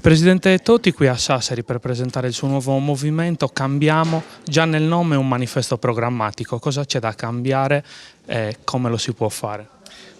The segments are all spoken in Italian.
Presidente Toti qui a Sassari per presentare il suo nuovo movimento Cambiamo, già nel nome è un manifesto programmatico, cosa c'è da cambiare e come lo si può fare?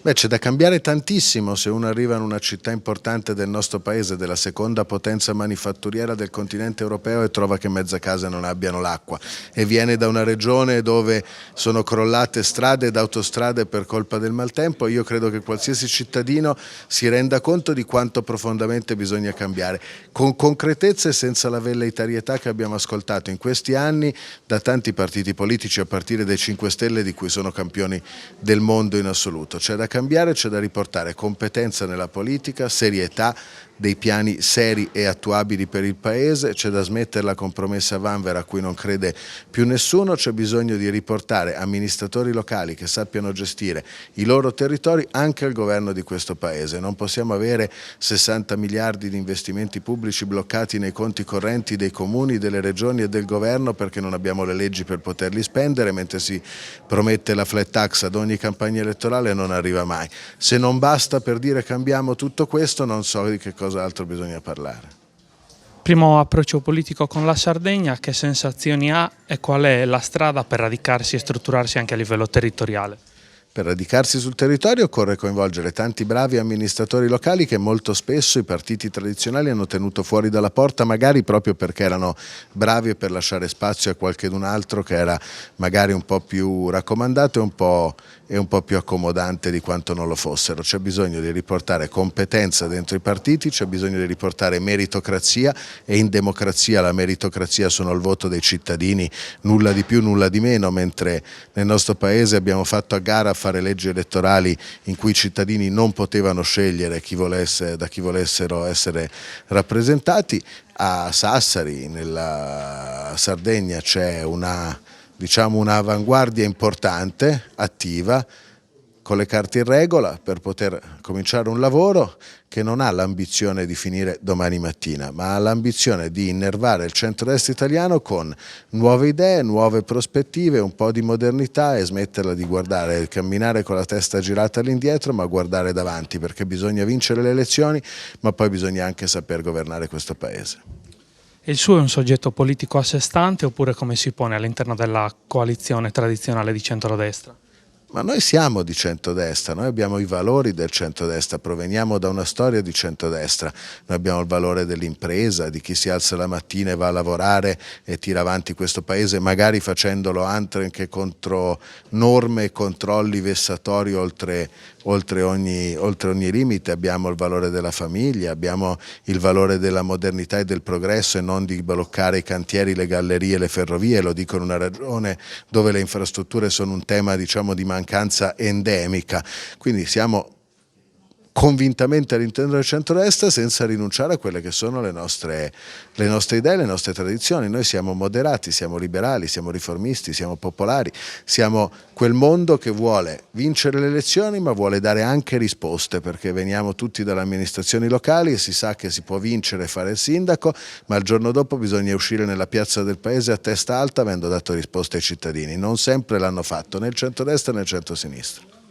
Beh, c'è da cambiare tantissimo se uno arriva in una città importante del nostro paese, della seconda potenza manifatturiera del continente europeo e trova che mezza casa non abbiano l'acqua e viene da una regione dove sono crollate strade ed autostrade per colpa del maltempo. Io credo che qualsiasi cittadino si renda conto di quanto profondamente bisogna cambiare, con concretezza e senza la velleitarietà che abbiamo ascoltato in questi anni da tanti partiti politici, a partire dai 5 Stelle di cui sono campioni del mondo in assoluto. C'è da cambiare, c'è da riportare competenza nella politica, serietà, dei piani seri e attuabili per il Paese, c'è da smettere la compromessa vanvera a cui non crede più nessuno, c'è bisogno di riportare amministratori locali che sappiano gestire i loro territori anche al governo di questo Paese. Non possiamo avere 60 miliardi di investimenti pubblici bloccati nei conti correnti dei comuni, delle regioni e del governo perché non abbiamo le leggi per poterli spendere, mentre si promette la flat tax ad ogni campagna elettorale e non arriva mai. Se non basta per dire cambiamo tutto questo, non so di che cosa altro bisogna parlare. Primo approccio politico con la Sardegna, che sensazioni ha e qual è la strada per radicarsi e strutturarsi anche a livello territoriale? Per radicarsi sul territorio occorre coinvolgere tanti bravi amministratori locali che molto spesso i partiti tradizionali hanno tenuto fuori dalla porta, magari proprio perché erano bravi e per lasciare spazio a qualcun altro che era magari un po' più raccomandato e un po' più accomodante di quanto non lo fossero. C'è bisogno di riportare competenza dentro i partiti, c'è bisogno di riportare meritocrazia e in democrazia la meritocrazia sono il voto dei cittadini, nulla di più, nulla di meno, mentre nel nostro Paese abbiamo fatto a gara a fare leggi elettorali in cui i cittadini non potevano scegliere da chi volessero essere rappresentati. A Sassari, nella Sardegna, c'è un'avanguardia importante, attiva, con le carte in regola per poter cominciare un lavoro che non ha l'ambizione di finire domani mattina, ma ha l'ambizione di innervare il centrodestra italiano con nuove idee, nuove prospettive, un po' di modernità e smetterla di guardare, camminare con la testa girata all'indietro, ma guardare davanti, perché bisogna vincere le elezioni, ma poi bisogna anche saper governare questo Paese. Il suo è un soggetto politico a sé stante oppure come si pone all'interno della coalizione tradizionale di centrodestra? Ma noi siamo di centrodestra, noi abbiamo i valori del centrodestra, proveniamo da una storia di centrodestra, noi abbiamo il valore dell'impresa, di chi si alza la mattina e va a lavorare e tira avanti questo Paese, magari facendolo anche contro norme e controlli vessatori oltre ogni limite. Abbiamo il valore della famiglia, abbiamo il valore della modernità e del progresso e non di bloccare i cantieri, le gallerie, le ferrovie, lo dico in una regione dove le infrastrutture sono un tema di mancanza endemica, quindi siamo convintamente all'interno del centrodestra senza rinunciare a quelle che sono le nostre idee, le nostre tradizioni. Noi siamo moderati, siamo liberali, siamo riformisti, siamo popolari, siamo quel mondo che vuole vincere le elezioni ma vuole dare anche risposte, perché veniamo tutti dalle amministrazioni locali e si sa che si può vincere e fare il sindaco, ma il giorno dopo bisogna uscire nella piazza del paese a testa alta avendo dato risposte ai cittadini. Non sempre l'hanno fatto né il centrodestra né il centrosinistra.